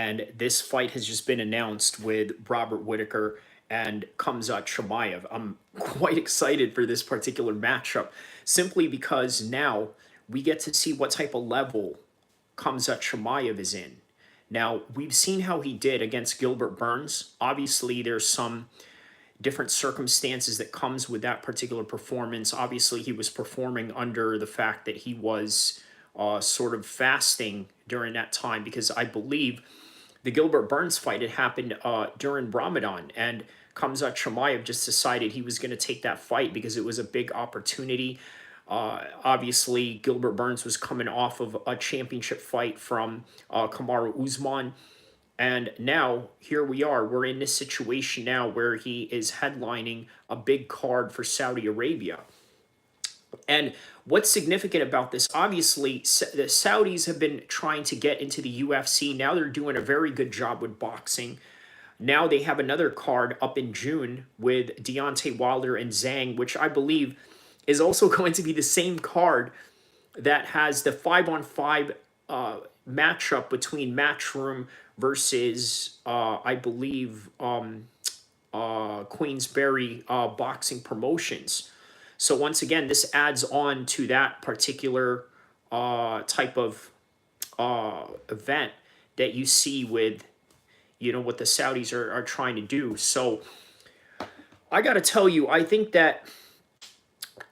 and this fight has just been announced with Robert Whitaker and Khamzat. I'm quite excited for this particular matchup, simply because now we get to see what type of level Khamzat is in. Now, we've seen how he did against Gilbert Burns. Obviously, there's some different circumstances that comes with that particular performance. Obviously, he was performing under the fact that he was sort of fasting during that time, because I believe the Gilbert Burns fight had happened during Ramadan, and Khamzat Chimaev just decided he was going to take that fight because it was a big opportunity. Obviously, Gilbert Burns was coming off of a championship fight from Kamaru Usman. And now, here we are. We're in this situation now where he is headlining a big card for Saudi Arabia. And what's significant about this, obviously, the Saudis have been trying to get into the UFC. Now they're doing a very good job with boxing. Now they have another card up in June with Deontay Wilder and Zhang, which I believe is also going to be the same card that has the 5-on-5 matchup between Matchroom versus, I believe, Queensberry Boxing Promotions. So once again, this adds on to that particular type of event that you see with, what the Saudis are trying to do. So I got to tell you, I think that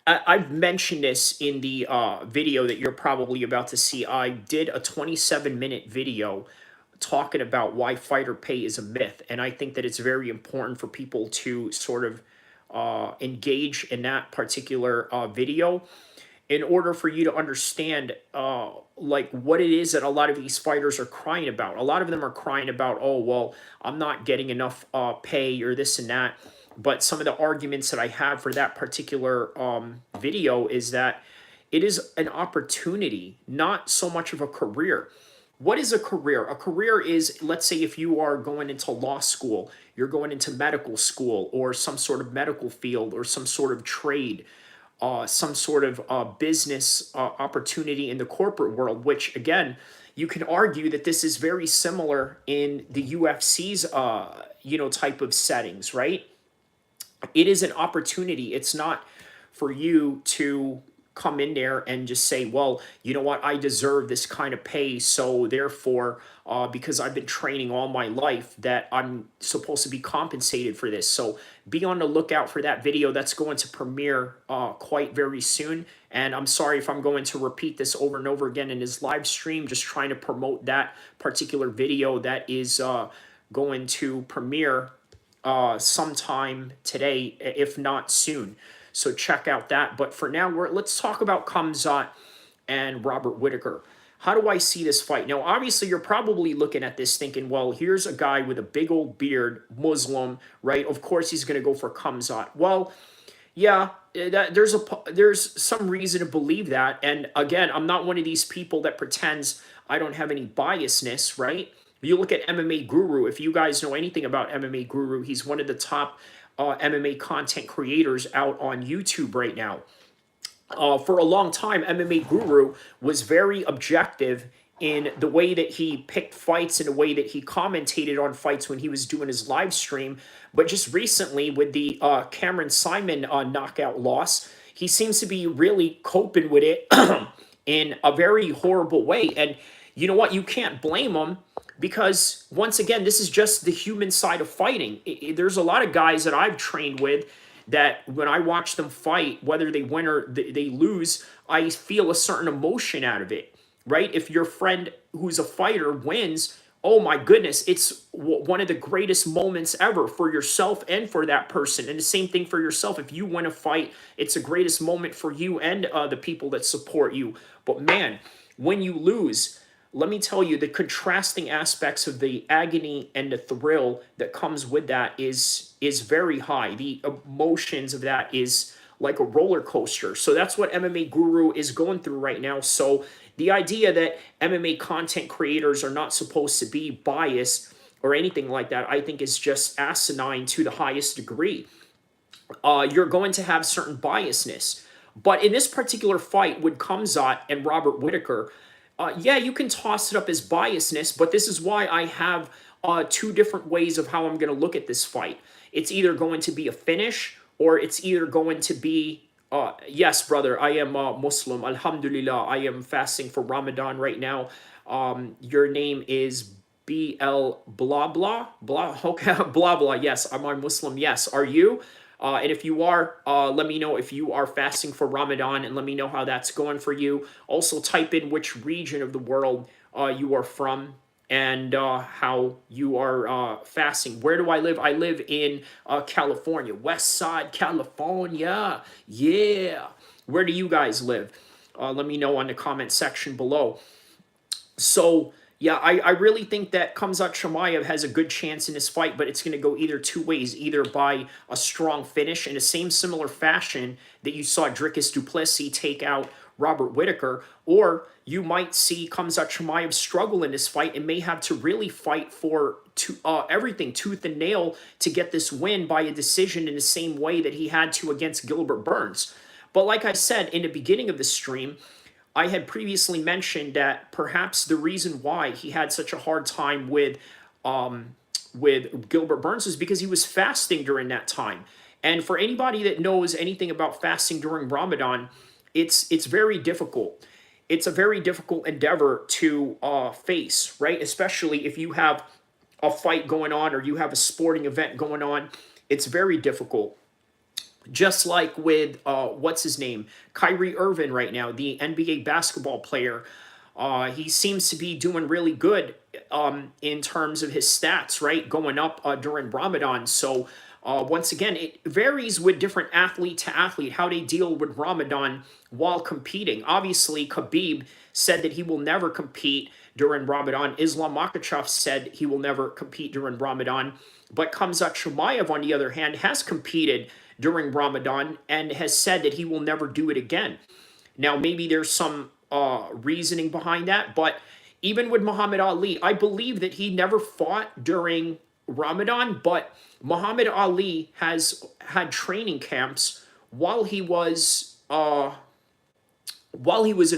I've mentioned this in the video that you're probably about to see. I did a 27-minute video talking about why fighter pay is a myth. And I think that it's very important for people to sort of engage in that particular video in order for you to understand like what it is that a lot of these fighters are crying about. A lot of them are crying about, oh, well, I'm not getting enough pay or this and that. But some of the arguments that I have for that particular video is that it is an opportunity, not so much of a career. What is a career? A career is, let's say, if you are going into law school, you're going into medical school or some sort of medical field or some sort of trade, some sort of business opportunity in the corporate world, which, again, you can argue that this is very similar in the UFC's, type of settings, right? It is an opportunity. It's not for you to come in there and just say, well, you know what, I deserve this kind of pay, so therefore, because I've been training all my life, that I'm supposed to be compensated for this. So be on the lookout for that video. That's going to premiere quite very soon. And I'm sorry if I'm going to repeat this over and over again in this live stream, just trying to promote that particular video that is going to premiere sometime today, if not soon. So check out that. But for now, let's talk about Khamzat and Robert Whitaker. How do I see this fight? Now, obviously, you're probably looking at this thinking, well, here's a guy with a big old beard, Muslim, right? Of course, he's going to go for Khamzat. Well, yeah, there's some reason to believe that. And again, I'm not one of these people that pretends I don't have any biasness, right? You look at MMA Guru. If you guys know anything about MMA Guru, he's one of the top MMA content creators out on YouTube right now. For a long time, MMA Guru was very objective in the way that he picked fights and the way that he commentated on fights when he was doing his live stream. But just recently, with the Cameron Simon knockout loss, he seems to be really coping with it in a very horrible way. And you know what? You can't blame him, because once again, this is just the human side of fighting. There's a lot of guys that I've trained with that when I watch them fight, whether they win or they lose, I feel a certain emotion out of it, right? If your friend who's a fighter wins, oh my goodness, it's one of the greatest moments ever for yourself and for that person. And the same thing for yourself. If you win a fight, it's the greatest moment for you and the people that support you. But man, when you lose, let me tell you, the contrasting aspects of the agony and the thrill that comes with that is very high. The emotions of that is like a roller coaster. So that's what MMA Guru is going through right now. So the idea that MMA content creators are not supposed to be biased or anything like that, I think is just asinine to the highest degree. You're going to have certain biasness. But in this particular fight with Khamzat and Robert Whitaker, Yeah, you can toss it up as biasness, but this is why I have two different ways of how I'm going to look at this fight. It's either going to be a finish, or it's either going to be, yes, brother, I am Muslim. Alhamdulillah, I am fasting for Ramadan right now. Your name is BL blah blah blah. Okay, blah blah. Yes, I'm a Muslim. Yes, are you? And if you are, let me know if you are fasting for Ramadan, and let me know how that's going for you. Also, type in which region of the world you are from, and how you are fasting. Where do I live? I live in California, West Side, California. Yeah. Where do you guys live? Let me know on the comment section below. So yeah, I really think that Khamzat Chimaev has a good chance in this fight, but it's going to go either two ways, either by a strong finish in the same similar fashion that you saw Dricus du Plessis take out Robert Whitaker, or you might see Khamzat Chimaev struggle in this fight and may have to really fight for everything tooth and nail to get this win by a decision in the same way that he had to against Gilbert Burns. But like I said in the beginning of the stream, I had previously mentioned that perhaps the reason why he had such a hard time with Gilbert Burns is because he was fasting during that time. And for anybody that knows anything about fasting during Ramadan, it's very difficult. It's a very difficult endeavor to face, right? Especially if you have a fight going on or you have a sporting event going on. It's very difficult. Just like with what's his name, Kyrie Irving right now, the NBA basketball player. He seems to be doing really good in terms of his stats, right? Going up during Ramadan. So once again, it varies with different athlete to athlete how they deal with Ramadan while competing. Obviously, Khabib said that he will never compete during Ramadan. Islam Makhachev said he will never compete during Ramadan. But Khamzat Chimaev, on the other hand, has competed during Ramadan and has said that he will never do it again. Now, maybe there's some reasoning behind that, but even with Muhammad Ali, I believe that he never fought during Ramadan, but Muhammad Ali has had training camps while he was in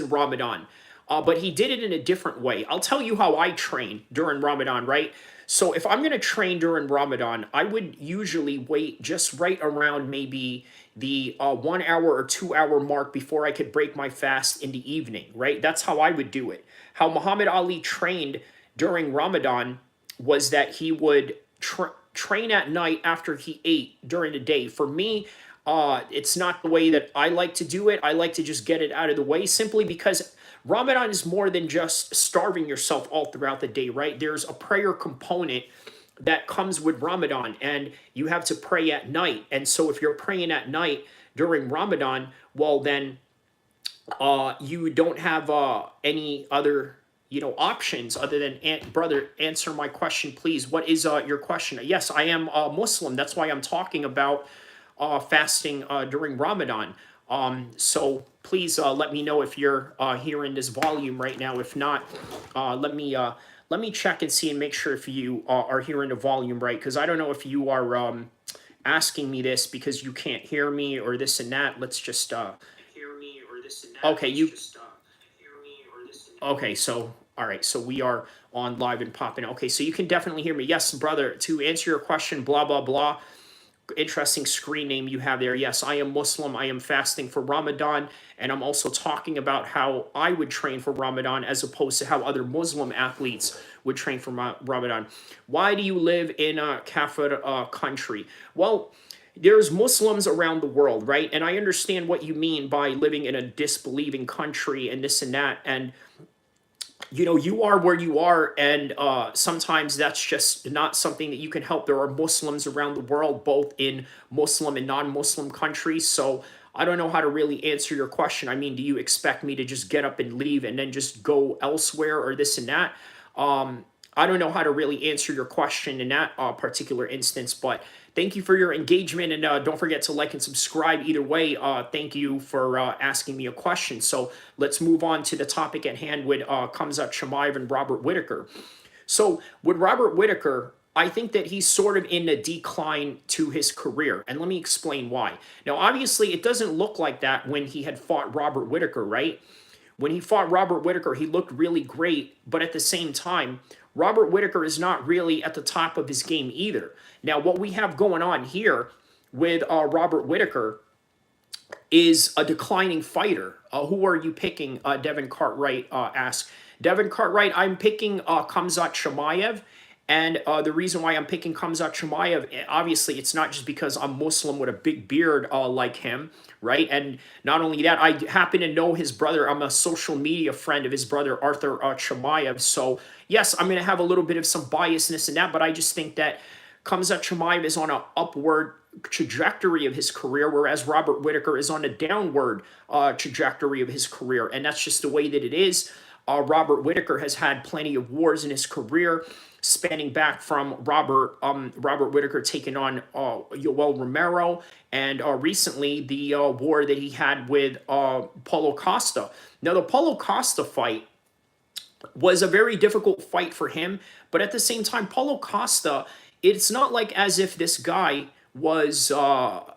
Ramadan. But he did it in a different way. I'll tell you how I train during Ramadan, right? So if I'm going to train during Ramadan, I would usually wait just right around maybe the 1 hour or 2 hour mark before I could break my fast in the evening, right? That's how I would do it. How Muhammad Ali trained during Ramadan was that he would train at night after he ate during the day. For me, it's not the way that I like to do it. I like to just get it out of the way simply because Ramadan is more than just starving yourself all throughout the day, right? There's a prayer component that comes with Ramadan, and you have to pray at night. And so if you're praying at night during Ramadan, well, then you don't have any other options other than brother, answer my question, please. What is your question? Yes, I am a Muslim. That's why I'm talking about fasting during Ramadan. So please let me know if you're hearing this volume right now. If not, let me check and see and make sure if you are hearing the volume right, because I don't know if you are asking me this because you can't hear me or this and that. Let's just hear me or this and that. Okay, you just hear me or this and that. Okay, so all right, so we are on live and popping. Okay, so you can definitely hear me. Yes, brother, to answer your question, blah blah blah. Interesting screen name you have there. Yes, I am Muslim. I am fasting for Ramadan, and I'm also talking about how I would train for Ramadan as opposed to how other Muslim athletes would train for Ramadan. Why do you live in a kafir country? Well, there's Muslims around the world, right? And I understand what you mean by living in a disbelieving country and this and that. And you are where you are, and sometimes that's just not something that you can help. There are Muslims around the world, both in Muslim and non-Muslim countries. So I don't know how to really answer your question. I mean, do you expect me to just get up and leave and then just go elsewhere or this and that? I don't know how to really answer your question in that particular instance, but thank you for your engagement, and don't forget to like and subscribe. Either way, thank you for asking me a question. So let's move on to the topic at hand with Khamzat Chimaev and Robert Whitaker. So with Robert Whitaker, I think that he's sort of in a decline to his career, and let me explain why. Now, obviously, it doesn't look like that when he had fought Robert Whitaker, right? When he fought Robert Whitaker, he looked really great, but at the same time, Robert Whitaker is not really at the top of his game either. Now, what we have going on here with Robert Whitaker is a declining fighter. Who are you picking? Devin Cartwright asks. Devin Cartwright, I'm picking Khamzat Chimaev. And the reason why I'm picking Khamzat Chimaev, obviously, it's not just because I'm Muslim with a big beard like him, right? And not only that, I happen to know his brother. I'm a social media friend of his brother, Arthur Chimaev. So, yes, I'm going to have a little bit of some biasness in that, but I just think that Khamzat Chimaev is on an upward trajectory of his career, whereas Robert Whitaker is on a downward trajectory of his career. And that's just the way that it is. Robert Whitaker has had plenty of wars in his career, spanning back from Robert Whitaker taking on Yoel Romero, and recently the war that he had with Paulo Costa. Now, the Paulo Costa fight was a very difficult fight for him, but at the same time, Paulo Costa, it's not like as if this guy was out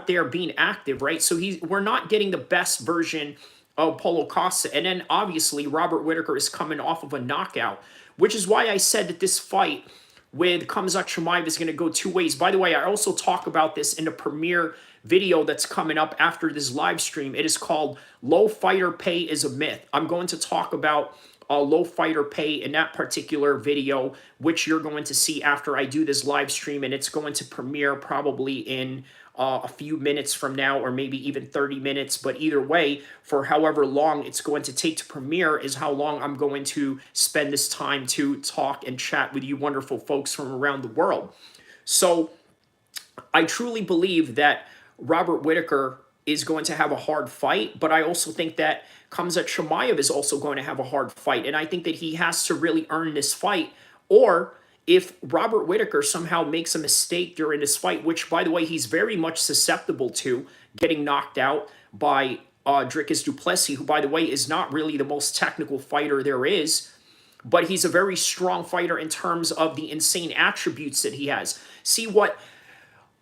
there being active, right? So we're not getting the best version of Paulo Costa. And then obviously Robert Whitaker is coming off of a knockout, which is why I said that this fight with Khamzat Chimaev is going to go two ways. By the way, I also talk about this in a premiere video that's coming up after this live stream. It is called Low Fighter Pay is a Myth. I'm going to talk about low fighter pay in that particular video, which you're going to see after I do this live stream, and it's going to premiere probably in a few minutes from now, or maybe even 30 minutes. But either way, for however long it's going to take to premiere is how long I'm going to spend this time to talk and chat with you wonderful folks from around the world. So I truly believe that Robert Whitaker is going to have a hard fight, but I also think that Khamzat Chimaev is also going to have a hard fight, and I think that he has to really earn this fight, or if Robert Whitaker somehow makes a mistake during this fight, which, by the way, he's very much susceptible to getting knocked out by Dricus du Plessis, who, by the way, is not really the most technical fighter there is, but he's a very strong fighter in terms of the insane attributes that he has. See, what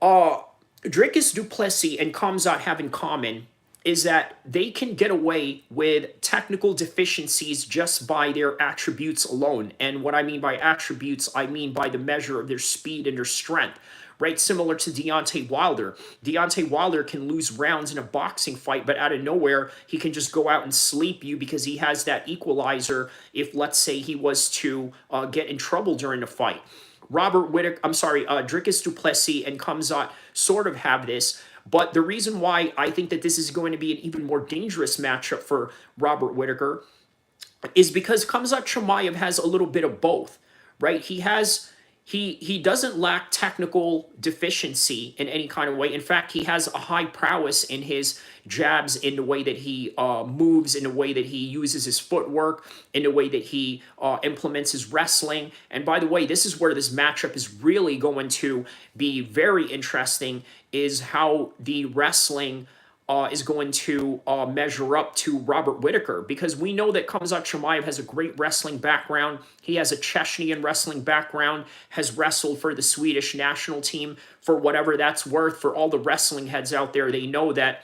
Dricus du Plessis and Khamzat have in common is that they can get away with technical deficiencies just by their attributes alone. And what I mean by attributes, I mean by the measure of their speed and their strength, right? Similar to Deontay Wilder. Deontay Wilder can lose rounds in a boxing fight, but out of nowhere, he can just go out and sleep you because he has that equalizer if, let's say, he was to get in trouble during the fight. Dricus du Plessis and Khamzat sort of have this, but the reason why I think that this is going to be an even more dangerous matchup for Robert Whitaker is because Khamzat Chimaev has a little bit of both, right? He doesn't lack technical deficiency in any kind of way. In fact, he has a high prowess in his jabs, in the way that he moves, in the way that he uses his footwork, in the way that he implements his wrestling. And by the way, this is where this matchup is really going to be very interesting, is how the wrestling is going to measure up to Robert Whitaker, because we know that Khamzat Chimaev has a great wrestling background. He has a Chechnyan wrestling background, has wrestled for the Swedish national team. For whatever that's worth, for all the wrestling heads out there, they know that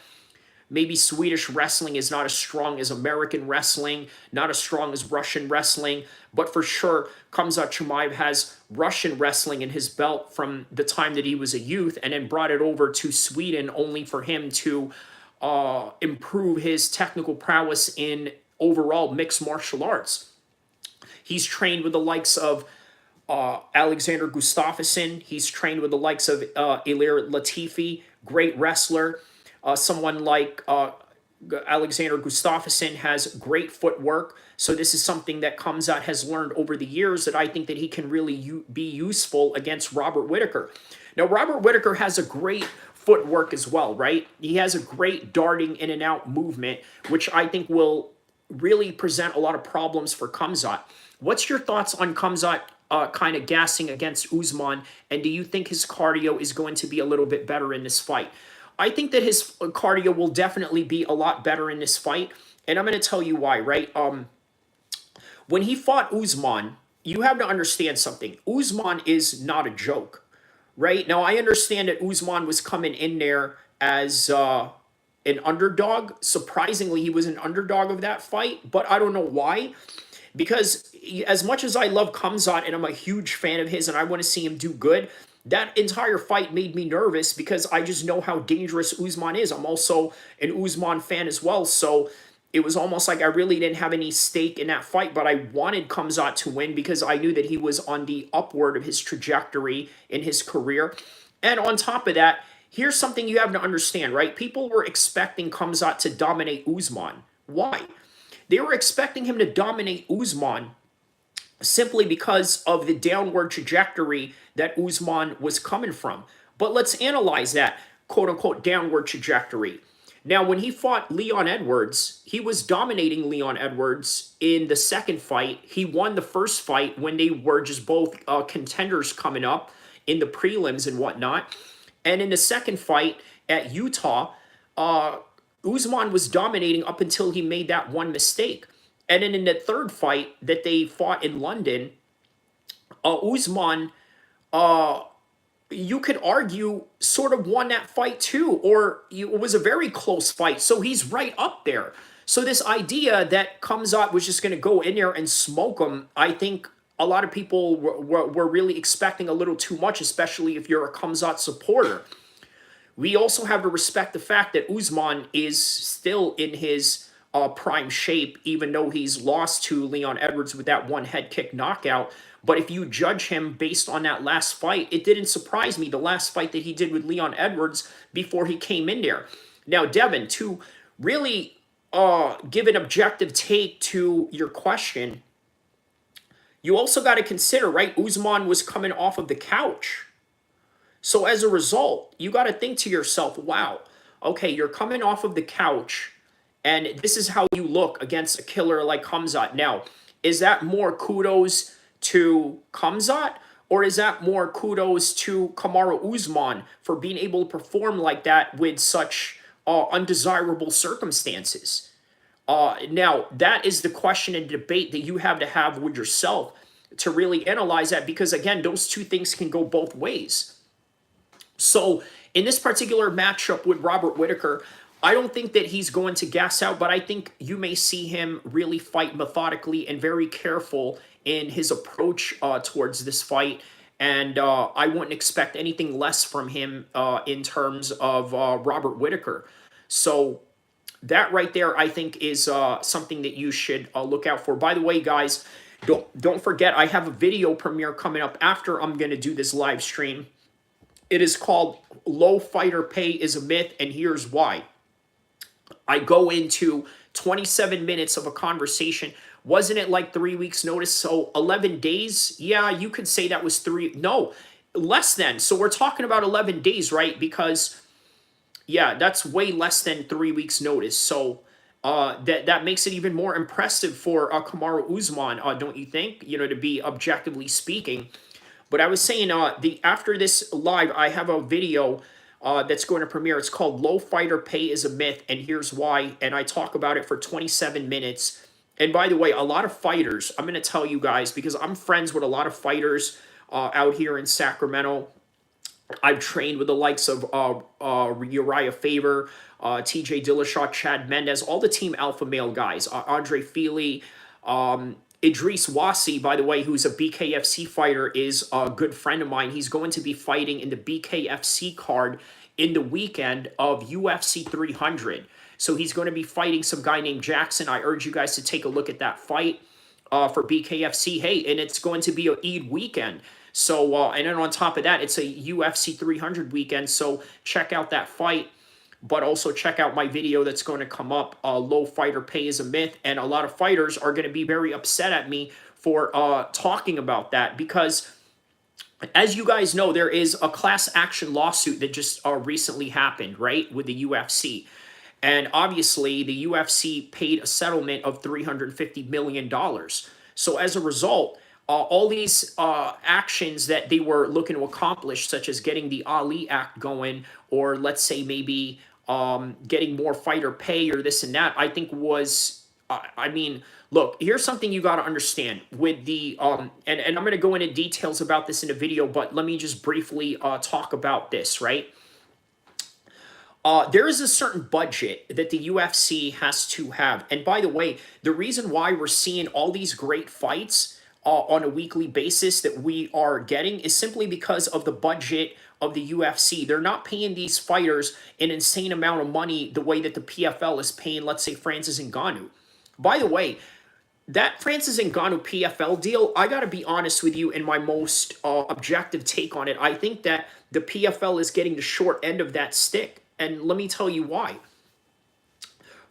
maybe Swedish wrestling is not as strong as American wrestling, not as strong as Russian wrestling, but for sure, Khamzat Chimaev has Russian wrestling in his belt from the time that he was a youth, and then brought it over to Sweden only for him to improve his technical prowess in overall mixed martial arts. He's trained with the likes of Alexander Gustafsson. He's trained with the likes of Ilir Latifi, great wrestler. Someone like Alexander Gustafsson has great footwork. So this is something that Khamzat has learned over the years that I think that he can really be useful against Robert Whitaker. Now, Robert Whitaker has a great footwork as well, right? He has a great darting in and out movement, which I think will really present a lot of problems for Khamzat. What's your thoughts on Khamzat kind of gassing against Usman, and do you think his cardio is going to be a little bit better in this fight? I think that his cardio will definitely be a lot better in this fight, and I'm going to tell you why, right? When he fought Usman, you have to understand something. Usman is not a joke, right? Now, I understand that Usman was coming in there as an underdog. Surprisingly, he was an underdog of that fight, but I don't know why. Because as much as I love Khamzat and I'm a huge fan of his and I want to see him do good, that entire fight made me nervous because I just know how dangerous Usman is. I'm also an Usman fan as well, so it was almost like I really didn't have any stake in that fight, but I wanted Khamzat to win because I knew that he was on the upward of his trajectory in his career. And on top of that, here's something you have to understand, right? People were expecting Khamzat to dominate Usman. Why? They were expecting him to dominate Usman simply because of the downward trajectory that Usman was coming from. But let's analyze that quote unquote downward trajectory. Now, when he fought Leon Edwards, he was dominating Leon Edwards in the second fight. He won the first fight when they were just both contenders coming up in the prelims and whatnot. And in the second fight at Utah, Usman was dominating up until he made that one mistake. And then in the third fight that they fought in London, Usman, you could argue, sort of won that fight too, or it was a very close fight. So he's right up there. So this idea that Khamzat was just going to go in there and smoke him, I think a lot of people were really expecting a little too much, especially if you're a Khamzat supporter. We also have to respect the fact that Usman is still in his prime shape, even though he's lost to Leon Edwards with that one head kick knockout. But if you judge him based on that last fight, it didn't surprise me, the last fight that he did with Leon Edwards before he came in there. Now, Devin, to really give an objective take to your question, you also got to consider, right, Usman was coming off of the couch. So as a result, you got to think to yourself, wow, okay, you're coming off of the couch, and this is how you look against a killer like Khamzat. Now, is that more kudos to Khamzat, or is that more kudos to Kamaru Usman for being able to perform like that with such undesirable circumstances? Now, that is the question and debate that you have to have with yourself to really analyze that, because, again, those two things can go both ways. So in this particular matchup with Robert Whitaker, I don't think that he's going to gas out, but I think you may see him really fight methodically and very careful in his approach towards this fight. And I wouldn't expect anything less from him in terms of Robert Whitaker. So that right there, I think, is something that you should look out for. By the way, guys, don't forget, I have a video premiere coming up after I'm going to do this live stream. It is called Low Fighter Pay is a Myth, and here's why. I go into 27 minutes of a conversation. Wasn't it like 3 weeks notice? So 11 days? Yeah, you could say that was no, less than. So we're talking about 11 days, right? Because, yeah, that's way less than 3 weeks notice. So that makes it even more impressive for Kamaru Usman, don't you think? You know, to be objectively speaking. But I was saying, after this live, I have a video that's going to premiere. It's called Low Fighter Pay is a Myth, and here's why. And I talk about it for 27 minutes. And by the way, a lot of fighters, I'm going to tell you guys, because I'm friends with a lot of fighters out here in Sacramento. I've trained with the likes of Uriah Faber, TJ Dillashaw, Chad Mendez, all the Team Alpha Male guys, Andre Feely, Idris Wasi, by the way, who's a BKFC fighter, is a good friend of mine. He's going to be fighting in the BKFC card in the weekend of UFC 300. So he's going to be fighting some guy named Jackson. I urge you guys to take a look at that fight for BKFC. Hey, and it's going to be an Eid weekend. So, and then on top of that, it's a UFC 300 weekend. So check out that fight. But also check out my video that's going to come up, Low Fighter Pay is a Myth. And a lot of fighters are going to be very upset at me for talking about that. Because, as you guys know, there is a class action lawsuit that just recently happened, right, with the UFC. And obviously, the UFC paid a settlement of $350 million. So as a result, all these actions that they were looking to accomplish, such as getting the Ali Act going, or let's say maybe getting more fighter pay or this and that, I think was, I mean, look, here's something you got to understand with the, and I'm going to go into details about this in a video, but let me just briefly talk about this, right? There is a certain budget that the UFC has to have. And by the way, the reason why we're seeing all these great fights on a weekly basis that we are getting is simply because of the budget of the UFC. They're not paying these fighters an insane amount of money the way that the PFL is paying, let's say, Francis Ngannou. By the way, that Francis Ngannou PFL deal, I got to be honest with you in my most objective take on it. I think that the PFL is getting the short end of that stick. And let me tell you why.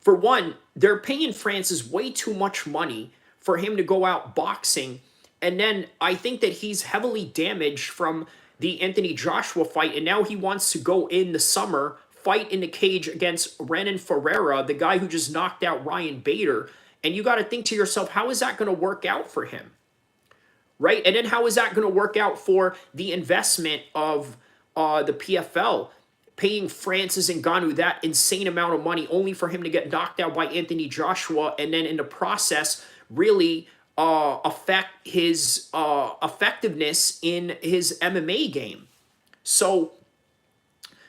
For one, they're paying Francis way too much money for him to go out boxing. And then I think that he's heavily damaged from the Anthony Joshua fight. And now he wants to go in the summer, fight in the cage against Renan Ferreira, the guy who just knocked out Ryan Bader. And you got to think to yourself, how is that going to work out for him? Right? And then how is that going to work out for the investment of the PFL? Paying Francis Ngannou that insane amount of money only for him to get knocked out by Anthony Joshua, and then in the process really affect his effectiveness in his MMA game. So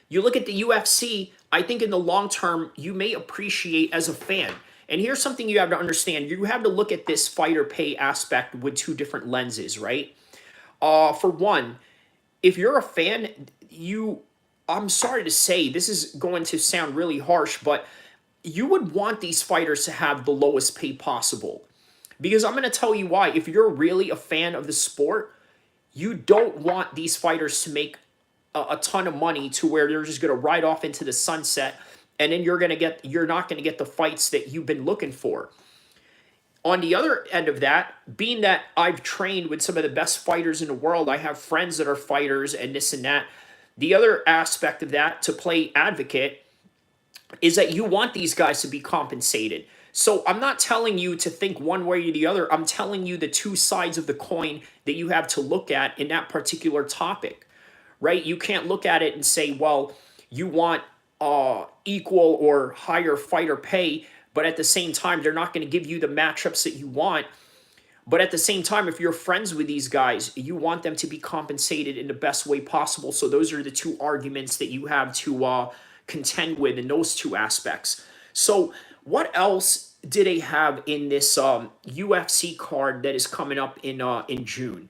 you look at the UFC, I think in the long term, you may appreciate as a fan. And here's something you have to understand. You have to look at this fighter pay aspect with two different lenses, right? For one, if you're a fan, I'm sorry to say, this is going to sound really harsh, but you would want these fighters to have the lowest pay possible. Because I'm going to tell you why. If you're really a fan of the sport, you don't want these fighters to make a ton of money to where they're just going to ride off into the sunset, and then you're not going to get the fights that you've been looking for. On the other end of that, being that I've trained with some of the best fighters in the world, I have friends that are fighters and this and that. The other aspect of that, to play advocate, is that you want these guys to be compensated. So I'm not telling you to think one way or the other. I'm telling you the two sides of the coin that you have to look at in that particular topic, right? You can't look at it and say, well, you want equal or higher fighter pay, but at the same time, they're not going to give you the matchups that you want. But at the same time, if you're friends with these guys, you want them to be compensated in the best way possible. So those are the two arguments that you have to contend with in those two aspects. So what else do they have in this UFC card that is coming up in June?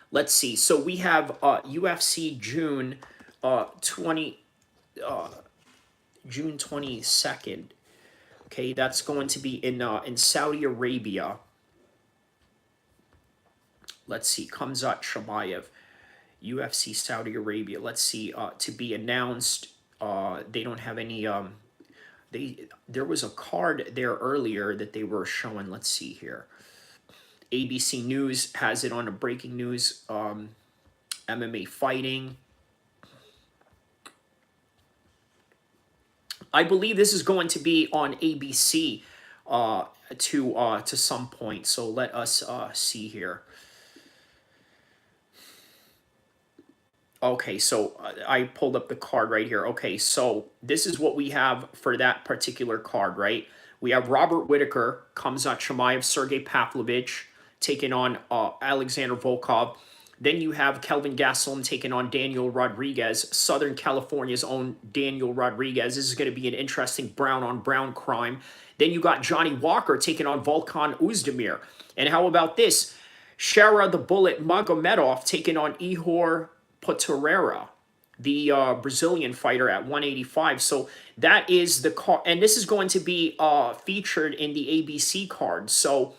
Let's see. So we have UFC June 22nd. Okay, that's going to be in Saudi Arabia. Let's see, Khamzat Shabayev, UFC Saudi Arabia. Let's see, to be announced. They don't have any. There was a card there earlier that they were showing. Let's see here. ABC News has it on a breaking news. MMA fighting. I believe this is going to be on ABC to some point. So let us see here. Okay, so I pulled up the card right here. Okay, so this is what we have for that particular card, right? We have Robert Whitaker, Khamzat Chimaev, Sergey Pavlovich taking on Alexander Volkov. Then you have Kelvin Gastelum taking on Daniel Rodriguez, Southern California's own Daniel Rodriguez. This is going to be an interesting brown-on-brown crime. Then you got Johnny Walker taking on Volkan Oezdemir. And how about this? Shara the Bullet Magomedov taking on Ihor Potiereira, the Brazilian fighter at 185. So that is the card. And this is going to be featured in the ABC card. So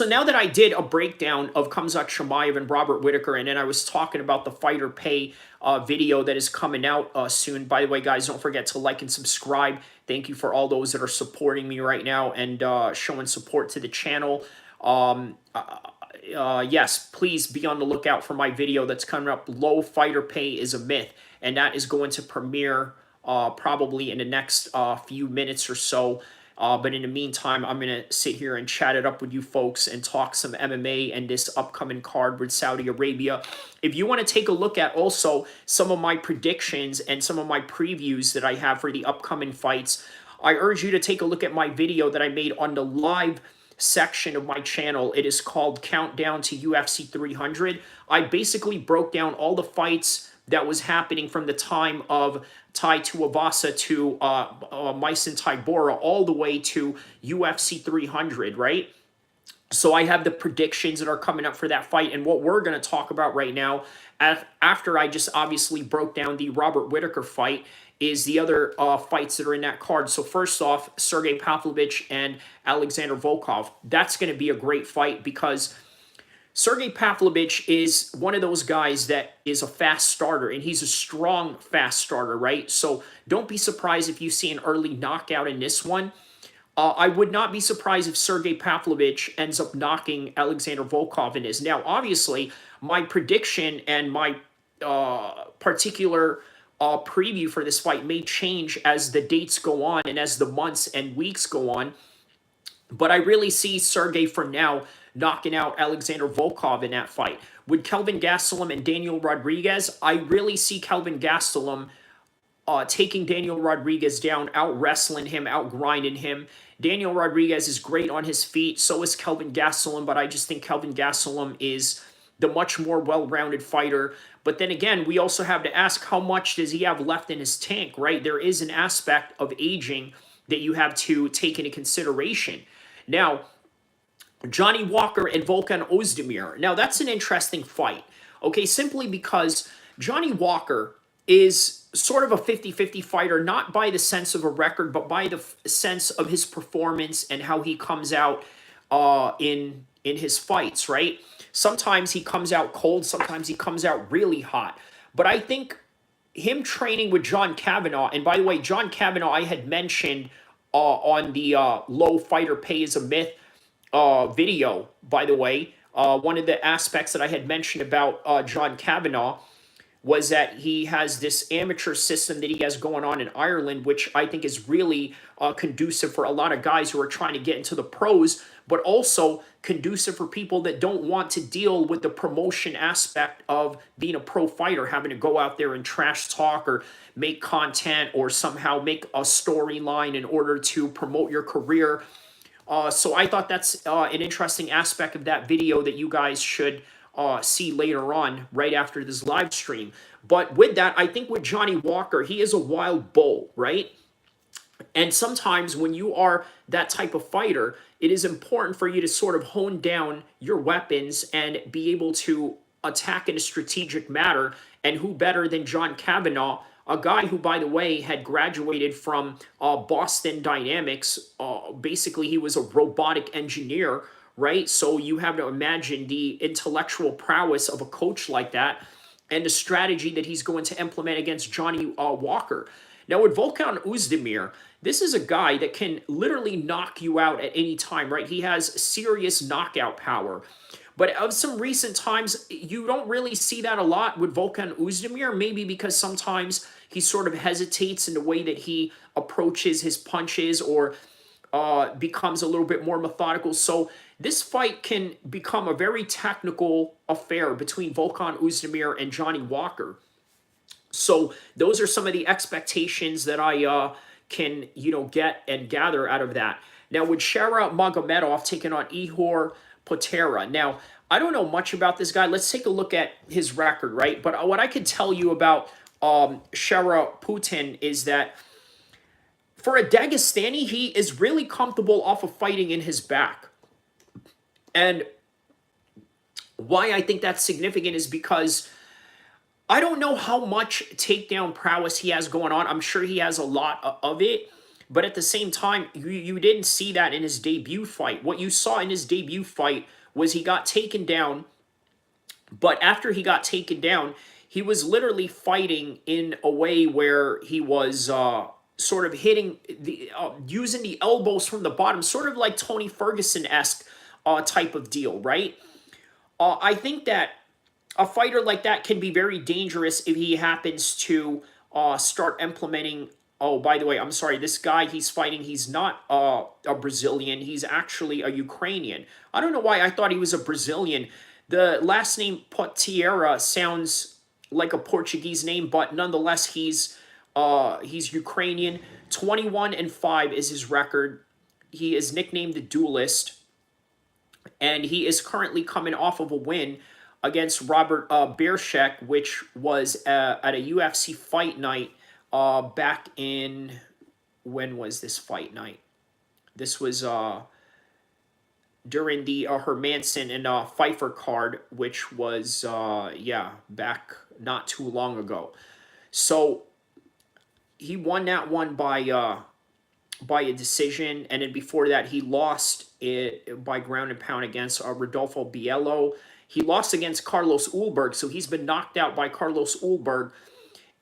now that I did a breakdown of Khamzat Chimaev and Robert Whitaker, and then I was talking about the fighter pay video that is coming out soon. By the way, guys, don't forget to like and subscribe. Thank you for all those that are supporting me right now and showing support to the channel. Yes, please be on the lookout for my video that's coming up. Low fighter pay is a myth, and that is going to premiere probably in the next few minutes or so. But in the meantime, I'm going to sit here and chat it up with you folks and talk some MMA and this upcoming card with Saudi Arabia. If you want to take a look at also some of my predictions and some of my previews that I have for the upcoming fights, I urge you to take a look at my video that I made on the live section of my channel. It is called Countdown to UFC 300. I basically broke down all the fights that was happening from the time of Tai Tuivasa to Myson Tybura all the way to UFC 300, right? So I have the predictions that are coming up for that fight, and what we're going to talk about right now, after I just obviously broke down the Robert Whitaker fight, is the other fights that are in that card. So first off, Sergey Pavlovich and Alexander Volkov. That's going to be a great fight because Sergey Pavlovich is one of those guys that is a fast starter, and he's a strong fast starter, right? So don't be surprised if you see an early knockout in this one. I would not be surprised if Sergey Pavlovich ends up knocking Alexander Volkov in this. Now, obviously, my prediction and my particular preview for this fight may change as the dates go on and as the months and weeks go on. But I really see Sergey for now knocking out Alexander Volkov in that fight. With Kelvin Gastelum and Daniel Rodriguez, I really see Kelvin Gastelum taking Daniel Rodriguez down, out-wrestling him, out-grinding him. Daniel Rodriguez is great on his feet. So is Kelvin Gastelum, but I just think Kelvin Gastelum is the much more well-rounded fighter. But then again, we also have to ask how much does he have left in his tank, right? There is an aspect of aging that you have to take into consideration. Now, Johnny Walker and Volkan Ozdemir. Now, that's an interesting fight, okay? Simply because Johnny Walker is sort of a 50-50 fighter, not by the sense of a record, but by the sense of his performance and how he comes out in his fights, right? Sometimes he comes out cold, sometimes he comes out really hot. But I think him training with John Kavanagh, and by the way, John Kavanagh I had mentioned on the Low Fighter Pay is a Myth video, by the way. One of the aspects that I had mentioned about John Kavanagh was that he has this amateur system that he has going on in Ireland, which I think is really conducive for a lot of guys who are trying to get into the pros, but also conducive for people that don't want to deal with the promotion aspect of being a pro fighter, having to go out there and trash talk or make content or somehow make a storyline in order to promote your career. So I thought that's an interesting aspect of that video that you guys should see later on, right after this live stream. But with that, I think with Johnny Walker, he is a wild bull, right? And sometimes when you are that type of fighter, it is important for you to sort of hone down your weapons and be able to attack in a strategic manner. And who better than John Kavanagh, a guy who, by the way, had graduated from Boston Dynamics. Basically, he was a robotic engineer, right? So you have to imagine the intellectual prowess of a coach like that and the strategy that he's going to implement against Johnny Walker. Now, with Volkan Ozdemir, this is a guy that can literally knock you out at any time, right? He has serious knockout power. But of some recent times, you don't really see that a lot with Volkan Ozdemir, maybe because sometimes he sort of hesitates in the way that he approaches his punches or becomes a little bit more methodical. So this fight can become a very technical affair between Volkan Ozdemir and Johnny Walker. So those are some of the expectations that I can, get and gather out of that. Now, with Shara Magomedov taking on Ihor Potera. Now, I don't know much about this guy. Let's take a look at his record, right? But what I can tell you about Shara Putin is that for a Dagestani, he is really comfortable off of fighting in his back. And why I think that's significant is because I don't know how much takedown prowess he has going on. I'm sure he has a lot of it. But at the same time, you didn't see that in his debut fight. What you saw in his debut fight was he got taken down. But after he got taken down, he was literally fighting in a way where he was sort of hitting, using the elbows from the bottom, sort of like Tony Ferguson-esque type of deal, right? I think that a fighter like that can be very dangerous if he happens to start implementing. Oh, by the way, I'm sorry. This guy he's fighting, he's not a Brazilian. He's actually a Ukrainian. I don't know why I thought he was a Brazilian. The last name Potieira sounds like a Portuguese name, but nonetheless, he's Ukrainian. 21-5 is his record. He is nicknamed the Duelist, and he is currently coming off of a win against Robert Bierschek, which was at a UFC fight night back in, when was this fight night? This was during the Hermanson and Pfeiffer card, which was, yeah, back not too long ago. So he won that one by a decision, and then before that he lost it by ground and pound against Rodolfo Biello. He lost against Carlos Ulberg, so he's been knocked out by Carlos Ulberg.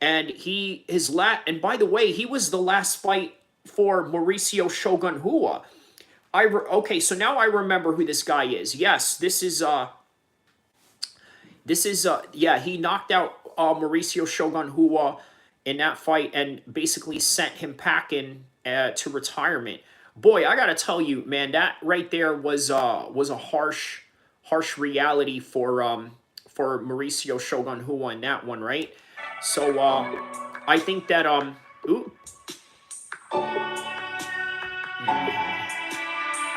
And and by the way, he was the last fight for Mauricio Shogun Rua. Okay, so now I remember who this guy is. Yes, this is yeah, he knocked out Mauricio Shogun Rua in that fight and basically sent him packing to retirement. Boy, I gotta tell you, man, that right there was a harsh reality for Mauricio Shogun Rua in that one, right? So I think that ooh,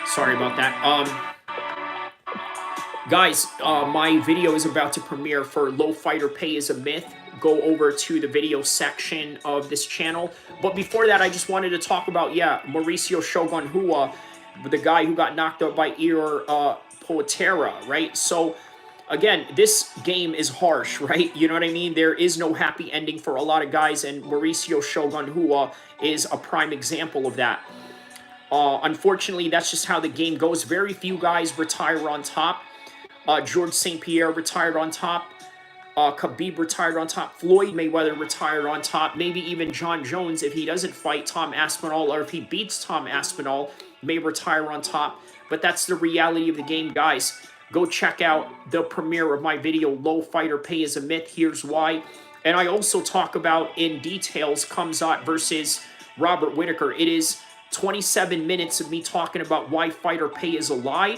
sorry about that. Guys, my video is about to premiere for Low Fighter Pay is a Myth. Go over to the video section of this channel. But before that, I just wanted to talk about, yeah, Mauricio Shogun Rua, the guy who got knocked out by Ior Poetera, right? So, again, this game is harsh, right? You know what I mean? There is no happy ending for a lot of guys, and Mauricio Shogun Rua is a prime example of that. Unfortunately, that's just how the game goes. Very few guys retire on top. George St. Pierre retired on top. Khabib retired on top. Floyd Mayweather retired on top. Maybe even John Jones, if he doesn't fight Tom Aspinall, or if he beats Tom Aspinall, may retire on top. But that's the reality of the game, guys. Go check out the premiere of my video, Low Fighter Pay is a Myth. Here's why. And I also talk about in details Khamzat versus Robert Whitaker. It is 27 minutes of me talking about why fighter pay is a lie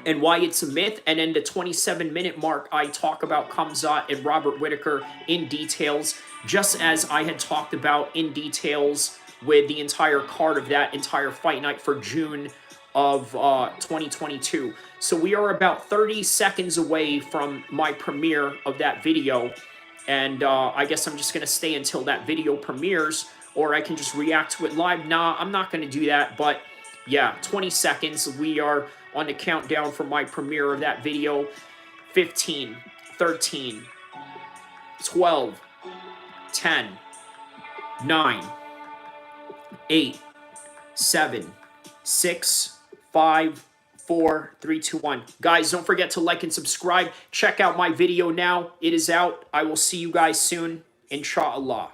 and why it's a myth. And then the 27-minute mark, I talk about Khamzat and Robert Whitaker in details, just as I had talked about in details with the entire card of that entire fight night for June of 2022. So we are about 30 seconds away from my premiere of that video. And I guess I'm just going to stay until that video premieres, or I can just react to it live. Nah, I'm not going to do that. But yeah, 20 seconds. We are on the countdown for my premiere of that video. 15, 13, 12, 10, 9, 8, 7, 6, 5, 4, 3, 2, 1. Guys, don't forget to like and subscribe. Check out my video now. It is out. I will see you guys soon. Inshallah.